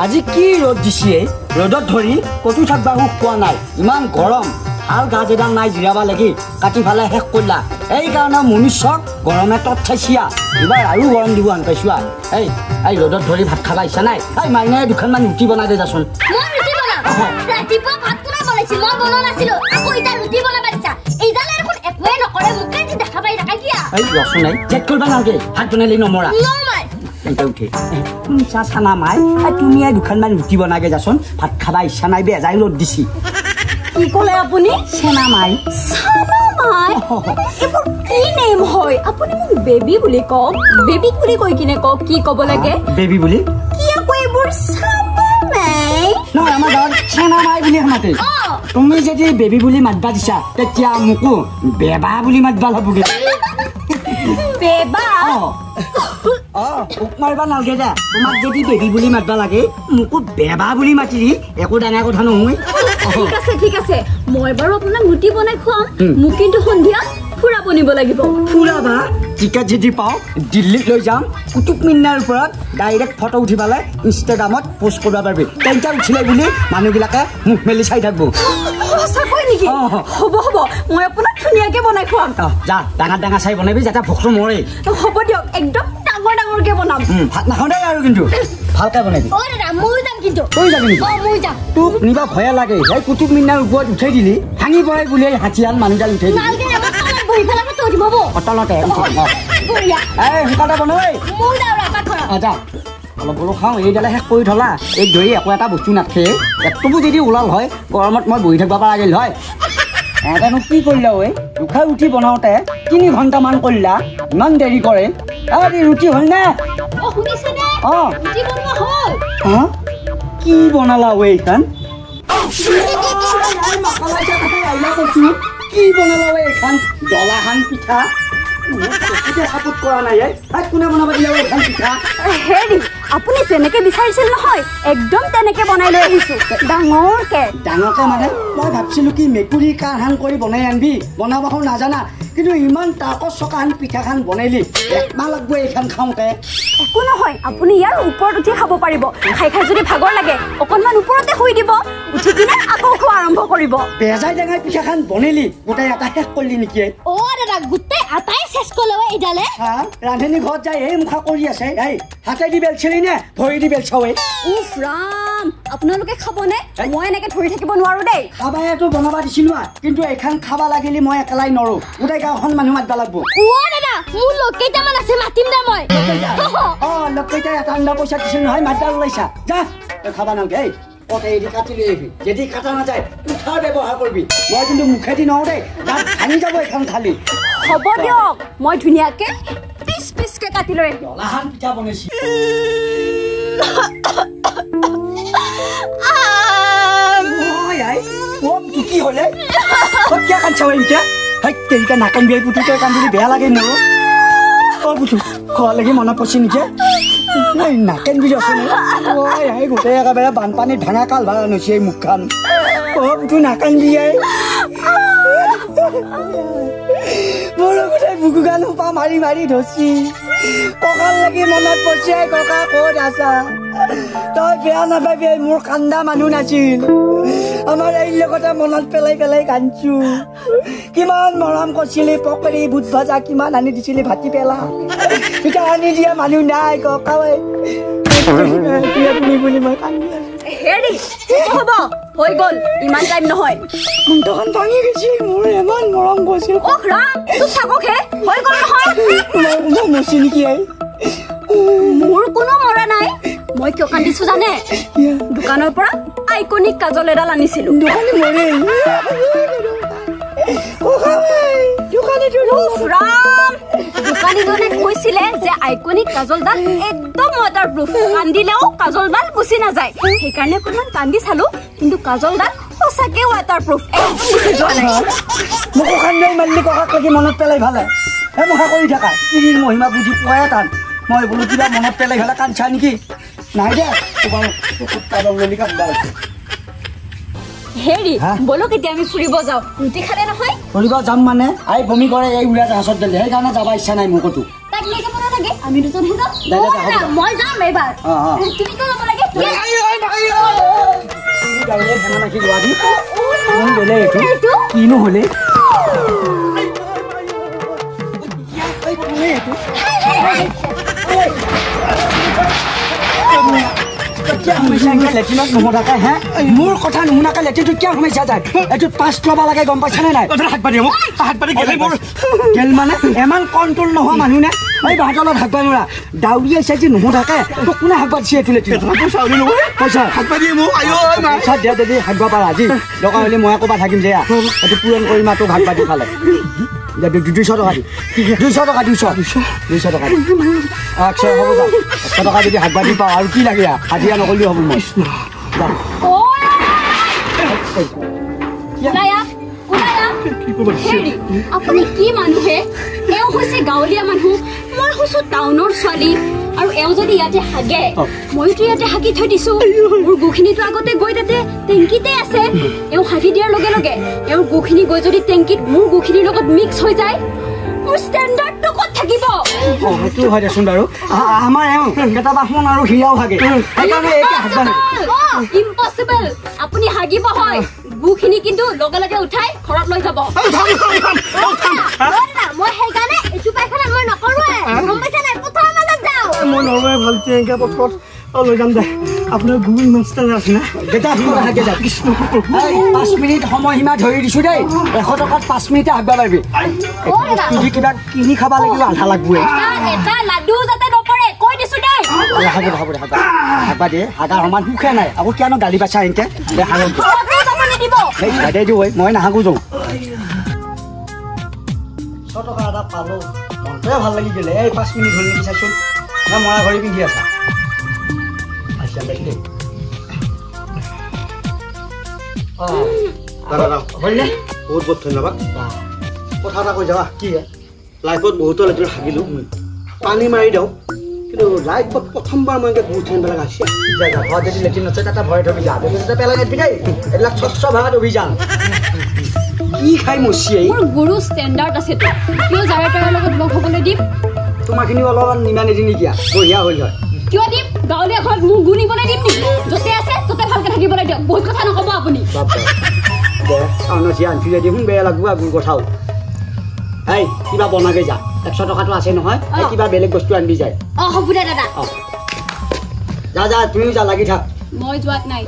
আজি কি ৰ'দ দিছে ৰ'দত ধৰি কতো থাকবা সুখ পোৱা নাই ইমান গৰম হাল গাজ এডাল নাই জিৰাবা লাগি কাটি ফালে শেষ কৰিলা এইকাৰণে মনুষ্যক গৰমে তত চাইছিয়া এইবাৰ আৰু গৰম দিব আন পাইছো এই ৰ'দত ধৰি ভাত খাবা ইচ্ছা নাই এই মাইনাই দুখনমান ৰুটি বনাই দে যাচোন ৰাতিপুৱা ভাত কোনে বনাইছিল মই বনোৱা নাছিলো আকৌ ইটা ৰুটি বনাবা দিছা এইডালে দেখোন একোৱে নকৰে মোকে যি দেখা পাই দেখা কিয়া এই ৰচোন নাই চেক কৰিবা নালগে ভাত বনালি নমৰা নমাই উঠে চানা মাই তুমি দুখনমান ৰুটি বনাগে যাচোন ভাত খাবা ইচ্ছা নাই বেজাই ৰ'দ দিছি কি ক'লে আপুনি চেনা মাই এইবোৰ কি নেম হয় আপুনি মোক বেবী বুলি কওক বেবী বুলি কৈ কিনে কওক কি ক'ব লাগে বেবী বুলি কি আকৌ এইবোৰ নহয় আমাৰ গাঁৱত চেনা মাই বুলি মাতে তুমি যদি বেবী বুলি মাতবা দিছা তেতিয়া মোকো বেবা বুলি মাতবা হ'বগে বেবা মাৰিবা নালগে দে তোমাক যদি বেবী বুলি মাতবা লাগে মোকো বেবা বুলি মাতিলি একো ডাঙৰ কথা নহয় ঠিক আছে মই বাৰু আপোনাক ৰুটি বনাই খুৱাম মোক কিন্তু সন্ধিয়া ফুৰাব নিব লাগিব ফুৰাবা টিকেট যদি পাওঁ দিল্লীত লৈ যাম কুতুব মিনাৰ ওপৰত ডাইৰেক্ট ফটো উঠি পেলাই ইনষ্টাগ্ৰামত পোষ্ট কৰিব পাৰিবি তেন্তে উঠিলে বুলি মানুহবিলাকে মুখ মেলি চাই থাকিব সঁচাকৈ নেকি হ'ব মই আপোনাক ধুনীয়াকৈ বনাই খুৱাম যা ডাঙৰ চাই বনাবি যাতে ভোকটো মৰে হ'ব দিয়ক একদম ডাঙৰকৈ বনাম ভাত নাখাওঁ দেই আৰু কিন্তু ভালকৈ বনাবি তই যাবি নেকি তোক নিবা ভয়ে লাগে এই কুতুব মিনাৰ ওপৰত উঠাই দিলি ভাঙি পৰে বুলি হাতীয়াল মানুহডাল উঠাই দিলি তলতে সোনকালে বনাই যা অলপ বোলো খাওঁ এইডালে শেষ কৰি থলা এই দৈ একো এটা বস্তু নাথে একটুকো যদি ওলাল হয় গৰমত মই বহি থাকিব পৰা গ'ল হয় এটানো কি কৰিলা ঐ দুখাই উঠি বনাওঁতে 3 ঘণ্টামান কৰিলা ইমান দেৰি কৰে ৰুটি হ'ল নে কি বনালা ঐ এইখন কি বনালা ঐ এইখন ডলাহান পিঠা সাপোত কৰা নাই কোনে বনাব দিলে এইখন পিঠা হেৰি আপুনি যেনেকে বিচাৰিছিল নহয় একদম তেনেকে বনাই লৈ আহিছো ডাঙৰকে মানে মই ভাবছিলো কি মেকুৰী কাহান কৰি বনাই আনবি বনাব নাজানা কিন্তু ইমান তাকত চকাহান পিঠাখান বনাইলি একমাহ লাগব এইখন খাওঁতে একো নহয় আপুনি ইয়াৰ ওপৰত উঠি খাব পাৰিব খাই যদি ভাগৰ লাগে অকণমান ওপৰতে শুই দিব উঠি কিনে আকৌ খোৱা আৰম্ভ কৰিব বেজাই ডাঙৰ পিঠাখান বনাইলি গোটেই এটা শেষ কৰিলি নেকি দাদা গোটেই আটাই শেষ কৰিলে এইডালে ৰান্ধনী ঘৰত যাই এই মুখা কৰি আছে হাতে দি বেলছিলি নে ভৰি দি বেলছাৱে উফ ৰাম আপোনালোকে খাবনে মই এনেকে ধৰি থাকিব নোৱাৰো দেই খাবাইতো বনাবা দিছিলো কিন্তু এইখন খাবা লাগিলে মই একেলাই নৰো গোটেই গাঁওখন মানুহ মাতবা লাগব দাদা মোৰ লোক কেইটামান আছে মাতিম দে মই লোক কেইটা এটা আন্দা পইচা দিছিল নহয় মাতবা ওলাইছা যা তই খাবা নালগে এদি কাটি লৈ আহিবি যদি কাটা নাযায় উঠাৰ ব্যৱহাৰ কৰিবি মই কিন্তু মুখেদি নহওঁ দেই দাঁত ভাঙি যাব এইখন খালি হ'ব দিয়ক মই ধুনীয়াকে পিচকে কাটি লৈ আহিম ডলাহান পিঠা বনাইছি কি হলে কিয় কান্দিছা এতিয়া তেৰিকা নাকান্দি পুতি তই কান্দিলি বেয়া লাগে মোৰ পুতু খোৱা লাগি মনত পৰছি নেকি নাকান্দি আছোন গোটেই একেবাৰে বানপানীত ভাঙা কাল ভাড়া নৈছে এই মুখখন পুতু নাকান্দি মোৰ গোটেই বুকু গান সোপা মাৰি ধৰছি কঁকাল লাগি মনত পৰছি ককা ক'ত আছা তই বেয়া নাপাবি মোৰ কান্দা মানুহ নাছিল আমাৰ এই লগতে মনত পেলাই কান্দছো কিমান মৰম কৰিছিলি পকৰি বুট ভাজা কিমান আনি দিছিলি ভাতি পেলা এতিয়া আনি দিয়া মানুহ নাই ককাই বুলি মই কান্দি হেৰি হ'ব হৈ গ'ল ইমান টাইম নহয় মুণ্ডখন ভাঙি গৈছে মোৰ ইমান মৰম কৰিছিল ৰাম চুপ থাকক হে হৈ গ'ল নহয় মচি নেকি মোৰ কোনো মৰা নাই মই কিয় কান্দিছো জানে দোকানৰ পৰা আইকনিক কাজল এডাল আনিছিলো দোকানীজনে কৈছিলে যে আইকনিক কাজলডাল একদম ৱাটাৰপ্ৰুফ কান্দিলেও কাজলডাল গুচি নাযায় সেইকাৰণে অকণমান কান্দি চালো কিন্তু কাজলডাল সঁচাকে ৱাটাৰপ্ৰুফ একদম গুচি যোৱা নাই মোক কান্দি মাৰিলি ককাক লাগি মনত পেলাই ভালে মুখা কৰি থাকা তিৰিৰ মহিমা বুজি পোৱাই টান মই বোলো কিবা মনত পেলাই ভালে কান্দছা নেকি নাই দে হেৰি বলো কেতিয়া আমি ফুৰিব যাওঁ ৰুটি খালে নহয় ফুৰিব যাম মানে আই বমি কৰে এই উৰা জাহাজত দিলে সেইকাৰণে যাব ইচ্ছা নাই মোৰ ক'তো তাক লৈ যাব নালাগে আমি দুজনহে যাওঁ মই যাম এইবাৰ তুমি তো যাব লাগে ডাউৰিয়ে ধেমা নাখি যোৱা দি বেলেগ এইটো কিনো হ'লে লেট্ৰিনত নুশুনাকে হে মোৰ কথা নুশুনাকে লেট্ৰিনটোত কিয় সোমাইছা যায় এইটোত পাছ ল'ব লাগে গম পাইছানে নাই গেল মানে ইমান কণ্ট্ৰল নোহোৱা মানুহ নে এই বাহঁতৰ লগত হাক নোৱাৰা ডাউৰি আহিছে যে নুশুনাকে তোক কোনে হাক দিছে এইটো লেট্ৰিন পইচা দিয়া যদি হাক পাৰা আজি দৰকাৰ হ'লে মই ক'ৰবাত থাকিম যে এইটো পূৰণ কৰিম তোক হাক দি ফালে 200 টকা দি 200 টকা 200 টকা দি 100 হ'ব যা 100 টকা যদি হাক দি পাওঁ আৰু কি লাগে হাজিৰা নকৰিলেও হ'ব মই আপুনি কি মানুহে এওঁ হৈছে গাঁৱলীয়া মানুহ মই হৈছো টাউনৰ ছোৱালী আৰু এওঁ যদি ইয়াতে হাগে মইতো ইয়াতে হাগি থৈ দিছো মোৰ গুখিনিতো আগতে গৈ তাতে টেংকিতে আছে এওঁ হাগি দিয়াৰ লগে লগে এওঁৰ গুখিনি গৈ যদি টেংকিত মোৰ গুখিনিৰ লগত মিক্স হৈ যায় মোৰ ষ্টেণ্ডাৰ্ডটো ক'ত থাকিব সেইটো হয় দেচোন বাৰু আমাৰ এওঁ কেতিয়াবা সোণ আৰু হীৰাও হাগে সেইকাৰণে এইকে হাগবা ইম্পচিবল আপুনি হাগিব হয় গুখিনি কিন্তু লগে লগে উঠাই ঘৰত লৈ যাব মই সেইকাৰণে এইটো পাইখানা মই নকৰোৱে গম পাইছা নাই পথাৰৰ মাজত যাওঁ মই নৰ্মেল ভাল টেংকা পথত লৈ যাম দে আপোনাৰ গুগল মাষ্টাৰ আছে না গেটা হাগে যা 5 মিনিট সময় সীমা ধৰি দিছো দেই 100 টকাত 5 মিনিটে হাগবা পাৰিবি তুজি কিবা কিনি খাবা লাগিব আধা লাগবই এটা লাডু যাতে নপৰে কৈ দিছো দেই হাগবা দে হাগাৰ সমান সুখে নাই আকৌ কিয়নো গালি বাচা এনকে হাগা দে দিও মই নাহাগো যাওঁ 100 টকা এটা পালো মনটোৱে ভাল লাগি গ'লে এই 5 মিনিট হ'ল নেকি চাইচোন না মৰা ঘড়ী পিন্ধি আছা আচ্ছা দেখি দাদা হয়নে বহুত বহুত ধন্যবাদ কথা এটা কৈ যাবা কি লাইফত বহুতো লেট্ৰিন হাগিলোঁ পানী মাৰি দিওঁ কিন্তু লাইফত প্ৰথমবাৰ মই বহুত ঠাইবিলাক আহিছে ঘৰত যদি লেট্ৰিন আছে তাতে ভয় ধৰি যা যদি পেলাই দিবি দেই এইবিলাক স্বচ্ছ ভাৰত অভিযান কি খাই মচিয়ে মোৰ গুৰু ষ্টেণ্ডাৰ্ড আছে কিয় যাৰে তাৰ লগত লগ হ'বলৈ দিম তোমাৰখিনি অলপমান নিমানি দি নিকিয়া বঢ়িয়া হ'ল হয় কিয় দিম গাঁৱলীয়া ঘৰত মোৰ গুণ নিবলৈ দিম নেকি য'তে আছে ত'তে ভালকৈ থাকিবলৈ দিয়ক বহুত কথা নক'ব আপুনি আনফিলে দেখোন বেয়া লাগব আপুনি কথাও এই কিবা বনাগে যা 100 টকাটো আছে নহয় কিবা বেলেগ বস্তু আনবি যায় হ'ব দে দাদা যা যা তুমি যা লাগি থাক মই যোৱাত নাই